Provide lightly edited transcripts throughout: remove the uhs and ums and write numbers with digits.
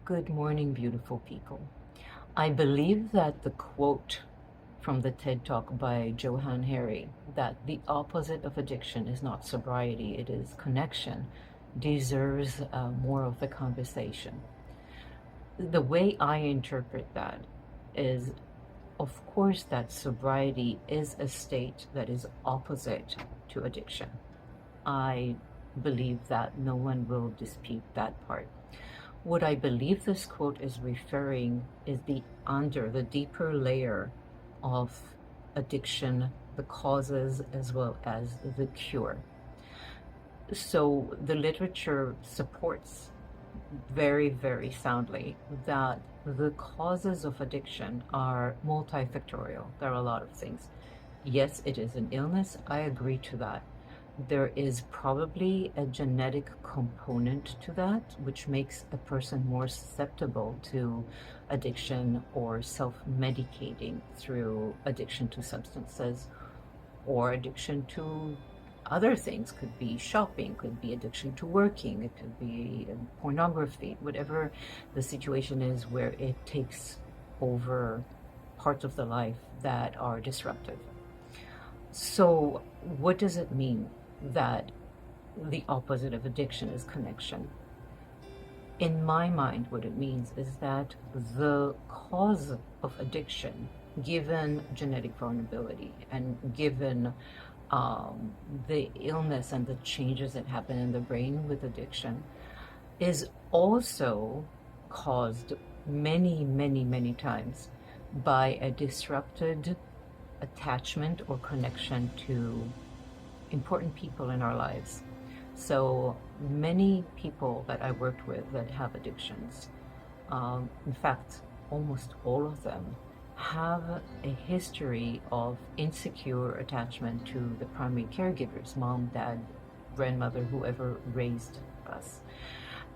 Good morning, beautiful people. I believe that the quote from the TED Talk by Johann Hari, that the opposite of addiction is not sobriety, it is connection, deserves more of the conversation. The way I interpret that is, of course, that sobriety is a state that is opposite to addiction. I believe that no one will dispute that part. What I believe this quote is referring is the deeper layer of addiction, the causes as well as the cure. So the literature supports very, very soundly that the causes of addiction are multifactorial. There are a lot of things. Yes, it is an illness. I agree to that. There is probably a genetic component to that, which makes a person more susceptible to addiction or self-medicating through addiction to substances or addiction to other things. Could be shopping, could be addiction to working, it could be pornography, whatever the situation is where it takes over parts of the life that are disruptive. So what does it mean that the opposite of addiction is connection? In my mind, what it means is that the cause of addiction, given genetic vulnerability and given the illness and the changes that happen in the brain with addiction, is also caused many, many, many times by a disrupted attachment or connection to important people in our lives. So many people that I worked with that have addictions, in fact, almost all of them, have a history of insecure attachment to the primary caregivers, mom, dad, grandmother, whoever raised us.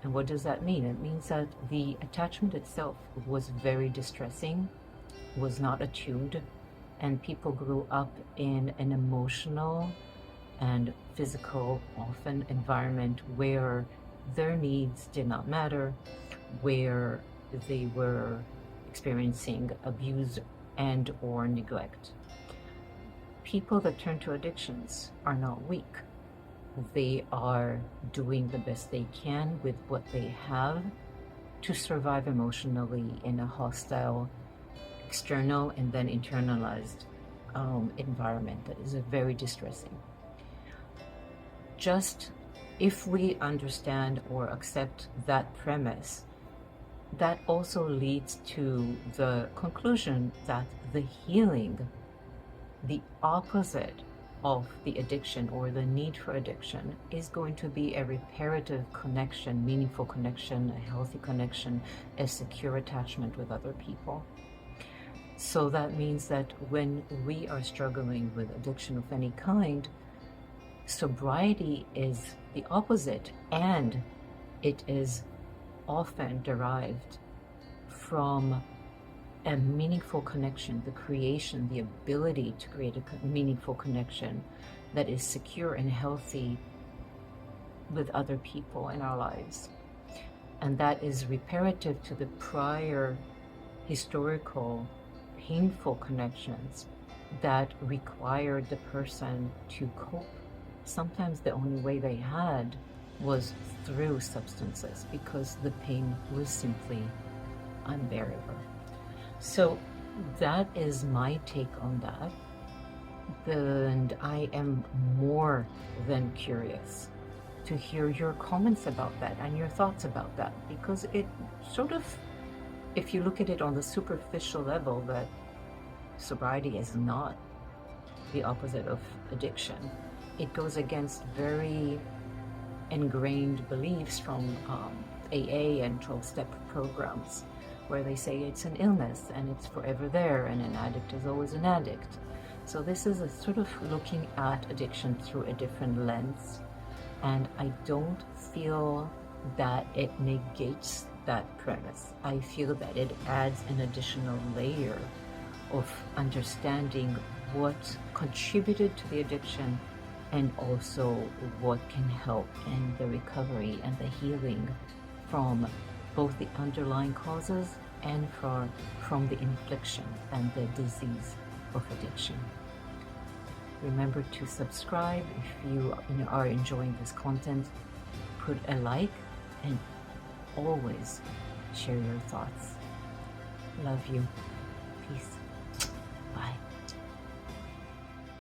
And what does that mean? It means that the attachment itself was very distressing, was not attuned, and people grew up in an emotional and physical, often, environment where their needs did not matter, where they were experiencing abuse and or neglect. People that turn to addictions are not weak. They are doing the best they can with what they have to survive emotionally in a hostile, external and then internalized environment that is very distressing. Just if we understand or accept that premise, that also leads to the conclusion that the healing, the opposite of the addiction or the need for addiction, is going to be a reparative connection, meaningful connection, a healthy connection, a secure attachment with other people. So that means that when we are struggling with addiction of any kind, sobriety is the opposite, and it is often derived from a meaningful connection, the creation, the ability to create a meaningful connection that is secure and healthy with other people in our lives. And that is reparative to the prior historical painful connections that required the person to cope. Sometimes the only way they had was through substances because the pain was simply unbearable. So that is my take on that. And I am more than curious to hear your comments about that and your thoughts about that, because it sort of, if you look at it on the superficial level, that sobriety is not the opposite of addiction. It goes against very ingrained beliefs from AA and 12-step programs, where they say it's an illness and it's forever there and an addict is always an addict. So this is a sort of looking at addiction through a different lens, and I don't feel that it negates that premise. I feel that it adds an additional layer of understanding what contributed to the addiction and also what can help in the recovery and the healing from both the underlying causes and from the infliction and the disease of addiction. Remember to subscribe if you are enjoying this content. Put a like and always share your thoughts. Love you. Peace. Bye.